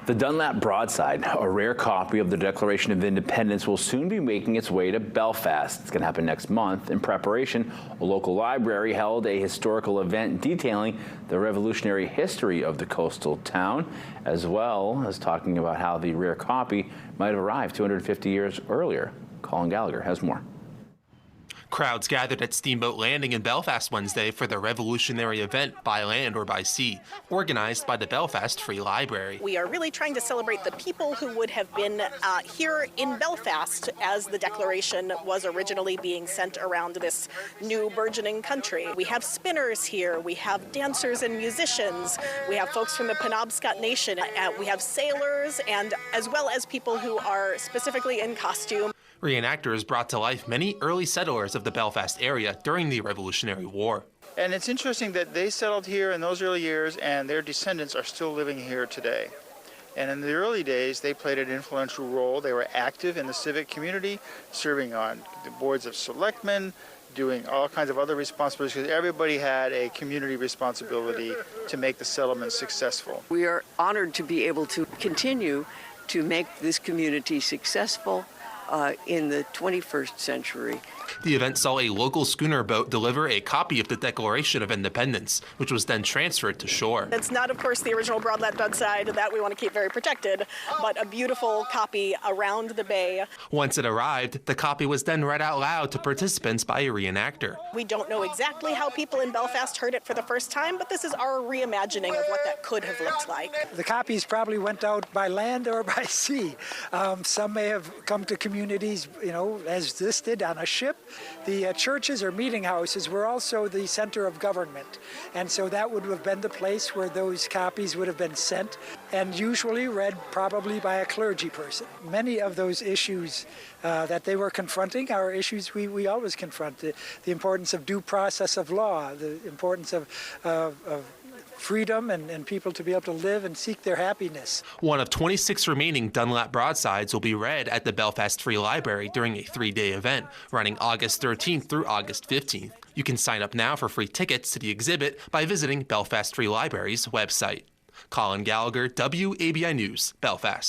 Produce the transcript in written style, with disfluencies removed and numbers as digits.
The Dunlap broadside, a rare copy of the Declaration of Independence, will soon be making its way to Belfast. It's going to happen next month. In preparation, a local library held a historical event detailing the revolutionary history of the coastal town, as well as talking about how the rare copy might have arrived 250 years earlier. Colin Gallagher has more. Crowds gathered at Steamboat Landing in Belfast Wednesday for the revolutionary event By Land or By Sea, organized by the Belfast Free Library. We are really trying to celebrate the people who would have been here in Belfast as the Declaration was originally being sent around this new burgeoning country. We have spinners here, we have dancers and musicians, we have folks from the Penobscot Nation, we have sailors, and as well as people who are specifically in costume. Reenactors brought to life many early settlers of the Belfast area during the Revolutionary War. And it's interesting that they settled here in those early years and their descendants are still living here today. And in the early days, they played an influential role. They were active in the civic community, serving on the boards of selectmen, doing all kinds of other responsibilities, because everybody had a community responsibility to make the settlement successful. We are honored to be able to continue to make this community successful in the 21st century. The event saw a local schooner boat deliver a copy of the Declaration of Independence, which was then transferred to shore. It's not, of course, the original broadside that we want to keep very protected, but a beautiful copy around the bay. Once it arrived, the copy was then read out loud to participants by a reenactor. We don't know exactly how people in Belfast heard it for the first time, but this is our reimagining of what that could have looked like. The copies probably went out by land or by sea. Some may have come to communities, as this did, on a ship. The churches or meeting houses were also the center of government, and so that would have been the place where those copies would have been sent, and usually read probably by a clergy person. Many of those issues that they were confronting are issues we always confront. The importance of due process of law, the importance of freedom and people to be able to live and seek their happiness. One of 26 remaining Dunlap broadsides will be read at the Belfast Free Library during a 3-day event running August 13th through August 15th. You can sign up now for free tickets to the exhibit by visiting Belfast Free Library's website. Colin Gallagher, WABI News, Belfast.